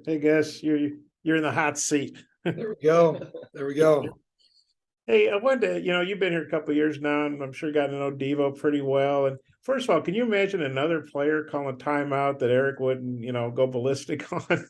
Hey, Gus, you're in the hot seat. There we go. There we go. Hey, I wanted to, you've been here a couple of years now, and I'm sure you got to know Devo pretty well. And first of all, can you imagine another player calling timeout that Eric wouldn't, go ballistic on?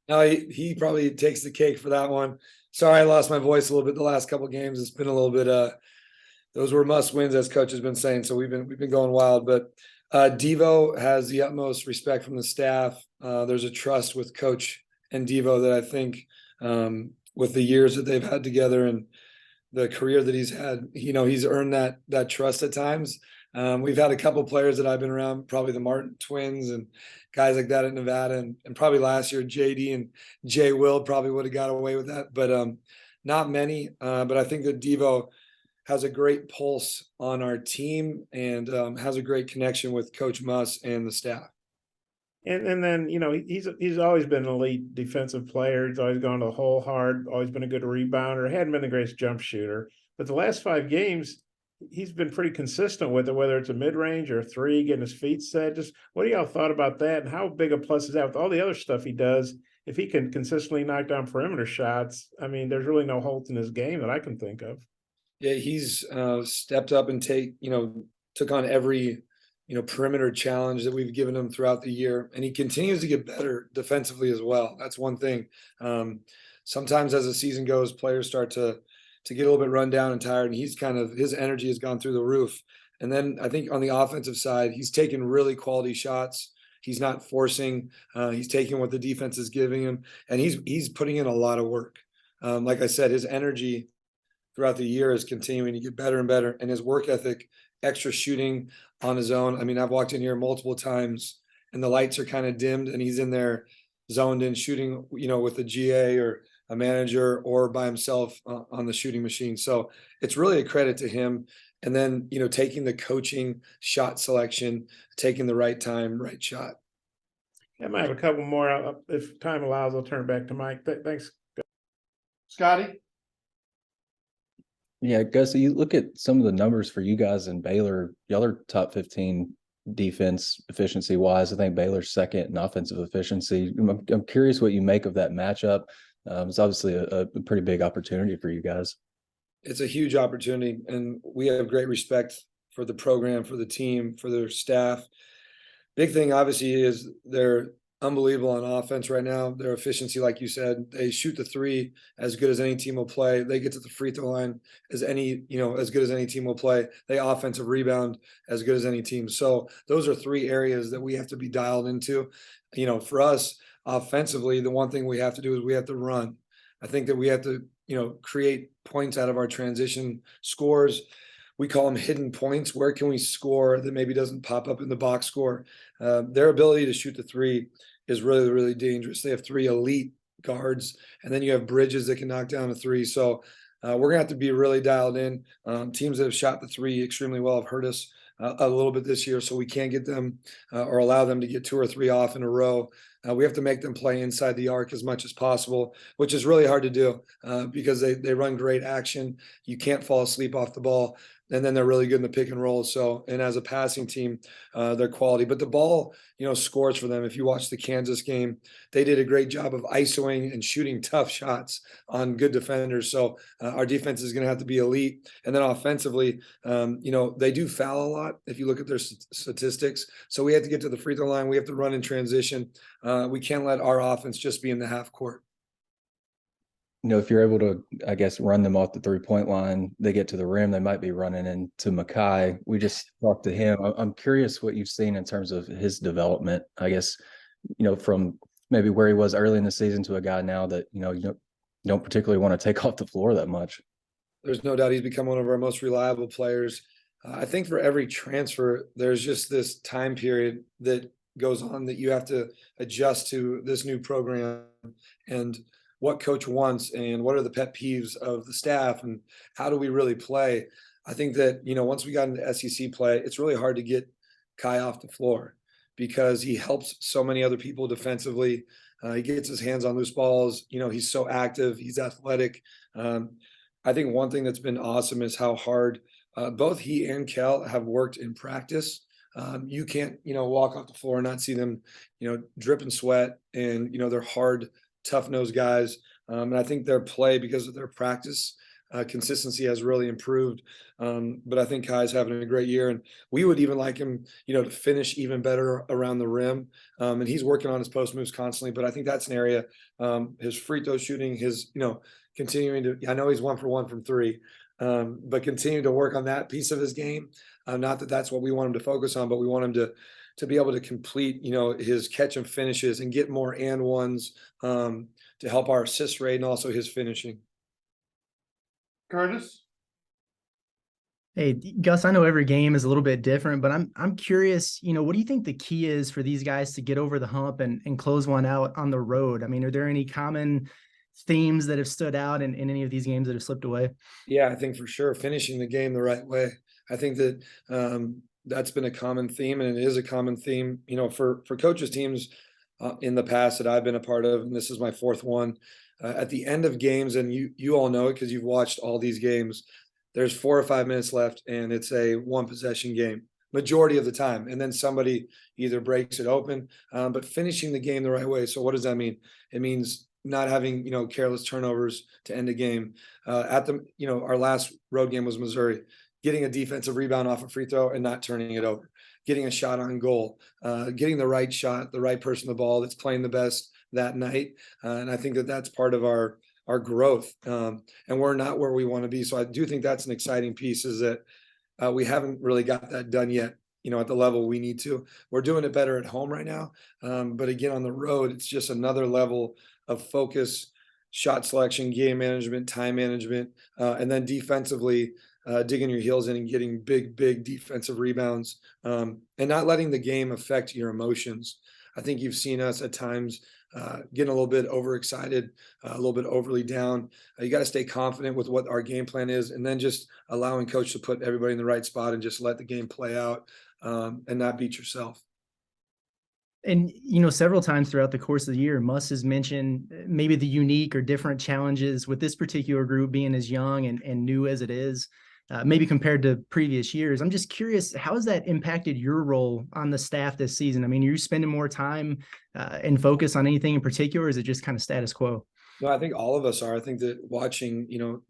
No, he probably takes the cake for that one. Sorry, I lost my voice a little bit the last couple of games. It's been a little bit those were must wins, as coach has been saying. So we've been going wild. But Devo has the utmost respect from the staff. There's a trust with coach and Devo that I think with the years that they've had together and the career that he's had, he's earned that trust at times. We've had a couple players that I've been around, probably the Martin twins and guys like that at Nevada, and probably last year JD and Jay Will probably would have got away with that, but not many. But I think that Devo has a great pulse on our team and has a great connection with Coach Muss and the staff. And then he's always been an elite defensive player. He's always gone to the hole hard. Always been a good rebounder. Hadn't been the greatest jump shooter, but the last 5 games he's been pretty consistent with it. Whether it's a mid range or a three, getting his feet set. Just what do y'all thought about that? And how big a plus is that with all the other stuff he does? If he can consistently knock down perimeter shots, I mean, there's really no holes in his game that I can think of. Yeah, he's stepped up and took on every perimeter challenge that we've given him throughout the year, and he continues to get better defensively as well. That's one thing. Sometimes as the season goes, players start to get a little bit run down and tired, and his energy has gone through the roof. And then I think on the offensive side, he's taken really quality shots. He's not forcing. He's taking what the defense is giving him, and he's putting in a lot of work. Like I said, his energy throughout the year is continuing to get better and better, and his work ethic, extra shooting on his own. I mean, I've walked in here multiple times and the lights are kind of dimmed and he's in there zoned in shooting, with a GA or a manager or by himself on the shooting machine. So it's really a credit to him. And then, taking the coaching, shot selection, taking the right time, right shot. I might have a couple more. If time allows, I'll turn it back to Mike. Thanks, Scotty? Yeah, Gus, you look at some of the numbers for you guys in Baylor, y'all are top 15 defense efficiency wise. I think Baylor's second in offensive efficiency. I'm curious what you make of that matchup. It's obviously a pretty big opportunity for you guys. It's a huge opportunity, and we have great respect for the program, for the team, for their staff. Big thing, obviously, is they're unbelievable on offense right now. Their efficiency, like you said, they shoot the three as good as any team will play. They get to the free throw line as good as any team will play. They offensive rebound as good as any team. So those are three areas that we have to be dialed into. For us offensively, the one thing we have to do is we have to run. I think that we have to, create points out of our transition scores. We call them hidden points. Where can we score that maybe doesn't pop up in the box score? Their ability to shoot the three is really, really dangerous. They have three elite guards, and then you have Bridges that can knock down a three. So we're going to have to be really dialed in. Teams that have shot the three extremely well have hurt us a little bit this year, so we can't get them or allow them to get two or three off in a row. We have to make them play inside the arc as much as possible, which is really hard to do because they run great action. You can't fall asleep off the ball. And then they're really good in the pick and roll. So, and as a passing team, they're quality. But the ball, scores for them. If you watch the Kansas game, they did a great job of isoing and shooting tough shots on good defenders. So our defense is going to have to be elite. And then offensively, they do foul a lot if you look at their statistics. So we have to get to the free throw line. We have to run in transition. We can't let our offense just be in the half court. If you're able to, I guess, run them off the 3-point line, they get to the rim, they might be running into Makai. We just talked to him. I'm curious what you've seen in terms of his development, I guess, from maybe where he was early in the season to a guy now that, you don't particularly want to take off the floor that much. There's no doubt he's become one of our most reliable players. I think for every transfer, there's just this time period that goes on that you have to adjust to this new program and what coach wants and what are the pet peeves of the staff and how do we really play. I think that, once we got into SEC play, it's really hard to get Kai off the floor because he helps so many other people defensively. He gets his hands on loose balls. He's so active. He's athletic. I think one thing that's been awesome is how hard both he and Kel have worked in practice. You can't, walk off the floor and not see them, dripping sweat, and, they're hard, tough-nosed guys. And I think their play, because of their practice, consistency has really improved. But I think Kai's having a great year, and we would even like him, to finish even better around the rim. And he's working on his post moves constantly, but I think that's an area, his free throw shooting, his, continuing to, I know he's 1 for 1 from 3, but continue to work on that piece of his game. Not that that's what we want him to focus on, but we want him to be able to complete, his catch and finishes and get more and ones, to help our assist rate and also his finishing. Curtis? Hey, Gus, I know every game is a little bit different, but I'm curious, what do you think the key is for these guys to get over the hump and close one out on the road? I mean, are there any common themes that have stood out in any of these games that have slipped away? Yeah, I think for sure finishing the game the right way. I think that that's been a common theme, and it is a common theme, for coaches' teams in the past that I've been a part of, and this is my 4th one. At the end of games, and you all know it because you've watched all these games, there's 4 or 5 minutes left, and it's a 1 possession game majority of the time, and then somebody either breaks it open, but finishing the game the right way. So what does that mean? It means not having careless turnovers to end a game. At the our last road game was Missouri, getting a defensive rebound off a free throw and not turning it over, getting a shot on goal, getting the right shot, the right person the ball that's playing the best that night. And I think that that's part of our growth. And we're not where we want to be. So I do think that's an exciting piece, is that we haven't really got that done yet, at the level we need to. We're doing it better at home right now. But again, on the road, it's just another level of focus, shot selection, game management, time management, and then defensively, digging your heels in and getting big defensive rebounds, and not letting the game affect your emotions. I think you've seen us at times getting a little bit overexcited, a little bit overly down. You got to stay confident with what our game plan is, and then just allowing coach to put everybody in the right spot and just let the game play out, and not beat yourself. And, several times throughout the course of the year, Muss has mentioned maybe the unique or different challenges with this particular group being as young and new as it is, maybe compared to previous years. I'm just curious, how has that impacted your role on the staff this season? I mean, are you spending more time and focus on anything in particular, or is it just kind of status quo? No, I think all of us are. I think that watching,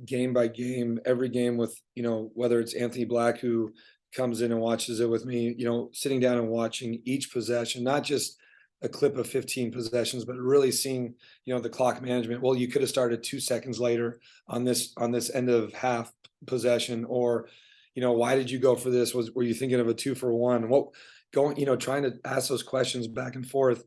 game by game, every game with, whether it's Anthony Black, who comes in and watches it with me, sitting down and watching each possession, not just a clip of 15 possessions, but really seeing, the clock management. Well, you could have started 2 seconds later on this end of half possession, or, why did you go for this? Were you thinking of a 2 for 1? Trying to ask those questions back and forth,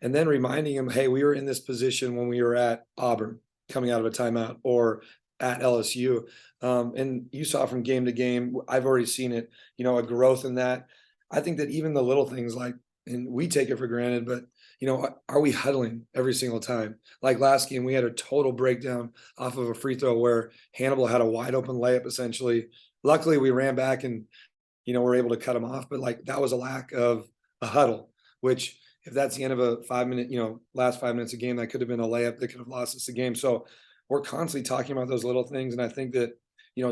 and then reminding him, hey, we were in this position when we were at Auburn coming out of a timeout, or at LSU. And you saw from game to game, I've already seen it, a growth in that. I think that even the little things, like, and we take it for granted, but, are we huddling every single time? Like last game, we had a total breakdown off of a free throw where Hannibal had a wide open layup, essentially. Luckily, we ran back and, we're able to cut him off. But like, that was a lack of a huddle, which, if that's the end of a 5-minute, last 5 minutes of game, that could have been a layup that could have lost us the game. So we're constantly talking about those little things. And I think that,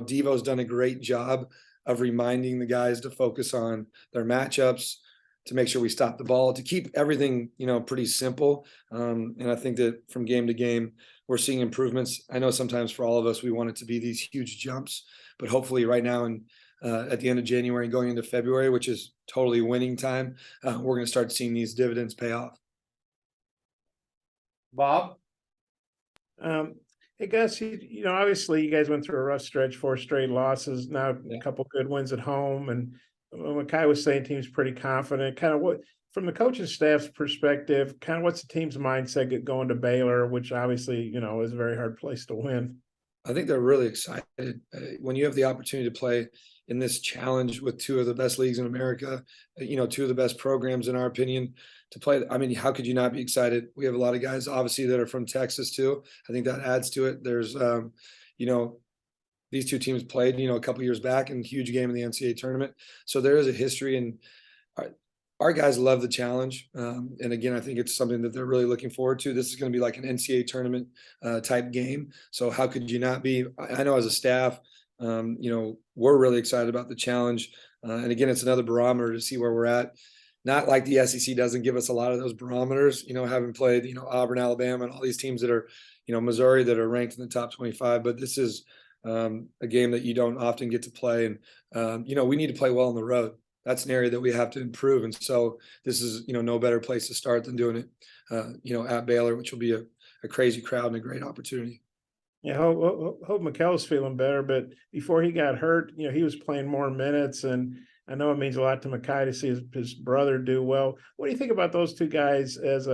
Devo's done a great job of reminding the guys to focus on their matchups, to make sure we stop the ball, to keep everything, pretty simple. And I think that from game to game, we're seeing improvements. I know sometimes for all of us, we want it to be these huge jumps, but hopefully right now, and at the end of January and going into February, which is totally winning time, we're going to start seeing these dividends pay off. Bob? Hey, Gus, obviously you guys went through a rough stretch, 4 straight losses, now Yeah. a couple good wins at home. And Makai was saying team's pretty confident. Kind of what, from the coaching staff's perspective, kind of what's the team's mindset going to Baylor, which obviously, is a very hard place to win. I think they're really excited when you have the opportunity to play in this challenge with 2 of the best leagues in America, 2 of the best programs, in our opinion, to play. I mean, how could you not be excited? We have a lot of guys, obviously, that are from Texas too. I think that adds to it. There's, these 2 teams played, a couple years back in a huge game in the NCAA tournament. So there is a history, and our guys love the challenge. And again, I think it's something that they're really looking forward to. This is going to be like an NCAA tournament type game. So how could you not be? I know as a staff, we're really excited about the challenge. And again, it's another barometer to see where we're at. Not like the SEC doesn't give us a lot of those barometers, having played, Auburn, Alabama, and all these teams that are, Missouri that are ranked in the top 25. But this is a game that you don't often get to play. And, we need to play well on the road. That's an area that we have to improve. And so this is, no better place to start than doing it, at Baylor, which will be a crazy crowd and a great opportunity. Yeah, hope Mikel's feeling better, but before he got hurt, he was playing more minutes, and I know it means a lot to Makai to see his brother do well. What do you think about those two guys as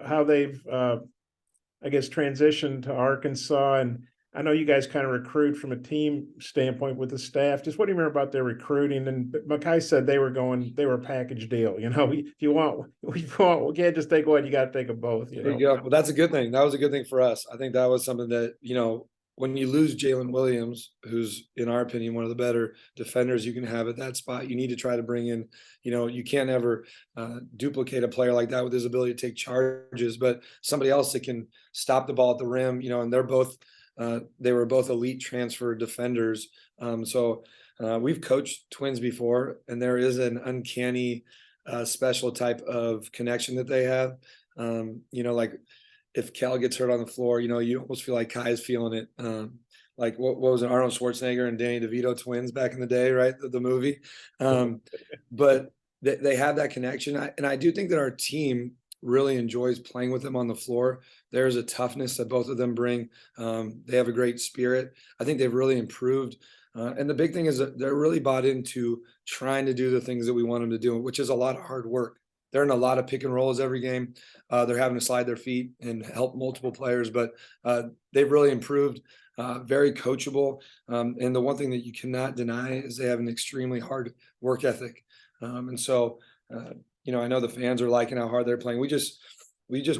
how they've, I guess, transitioned to Arkansas? And I know you guys kind of recruit from a team standpoint with the staff. Just what do you remember about their recruiting? And Makai said they were a package deal. If you want, we can't just take one. You got to take them both. There you go. Well, that's a good thing. That was a good thing for us. I think that was something that, when you lose Jalen Williams, who's in our opinion one of the better defenders you can have at that spot, you need to try to bring in, you can't ever duplicate a player like that with his ability to take charges, but somebody else that can stop the ball at the rim, and they were both elite transfer defenders. So we've coached twins before, and there is an uncanny special type of connection that they have. Like if Cal gets hurt on the floor, you almost feel like Kai's feeling it. Like what was it, Arnold Schwarzenegger and Danny DeVito twins back in the day, right? The movie. But they have that connection. And I do think that our team really enjoys playing with them on the floor. There's a toughness that both of them bring. They have a great spirit. I think they've really improved. And the big thing is that they're really bought into trying to do the things that we want them to do, which is a lot of hard work. They're in a lot of pick and rolls every game. They're having to slide their feet and help multiple players, but they've really improved, very coachable. And the one thing that you cannot deny is they have an extremely hard work ethic. And so, I know the fans are liking how hard they're playing. We just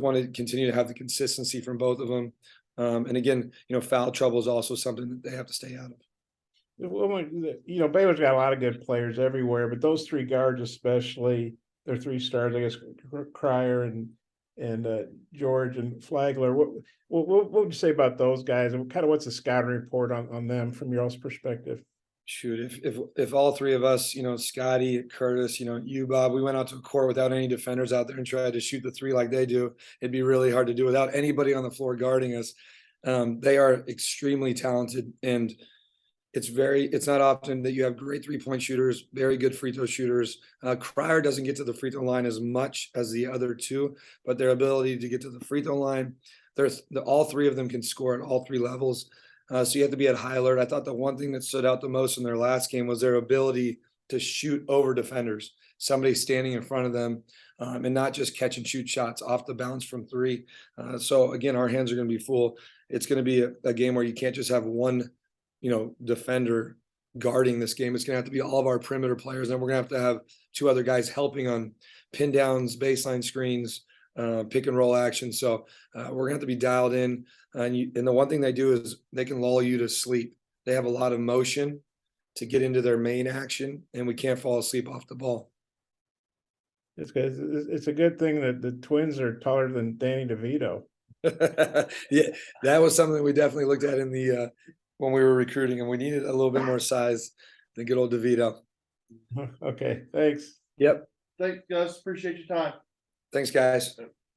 want to continue to have the consistency from both of them. And again, foul trouble is also something that they have to stay out of. Baylor's got a lot of good players everywhere, but those three guards especially, they're three stars, I guess, Cryer and George and Flagler. What would you say about those guys, and kind of what's the scouting report on them from your all's perspective? Shoot, if all three of us, Scotty, Curtis, you, Bob, we went out to a court without any defenders out there and tried to shoot the three like they do, it'd be really hard to do without anybody on the floor guarding us. They are extremely talented, and it's not often that you have great 3-point shooters, very good free throw shooters. Cryer doesn't get to the free throw line as much as the other two, but their ability to get to the free throw line, all three of them can score at all three levels. So you have to be at high alert. I thought the one thing that stood out the most in their last game was their ability to shoot over defenders, somebody standing in front of them, and not just catch and shoot shots off the bounce from three. So again, our hands are going to be full. It's going to be a game where you can't just have one, defender guarding this game. It's going to have to be all of our perimeter players. And we're going to have two other guys helping on pin downs, baseline screens, pick and roll action. So we're going to have to be dialed in. And the one thing they do is they can lull you to sleep. They have a lot of motion to get into their main action, and we can't fall asleep off the ball. It's a good thing that the twins are taller than Danny DeVito. Yeah, that was something we definitely looked at in the when we were recruiting, and we needed a little bit more size than good old DeVito. Okay, thanks. Yep. Thanks, Gus. Appreciate your time. Thanks, guys.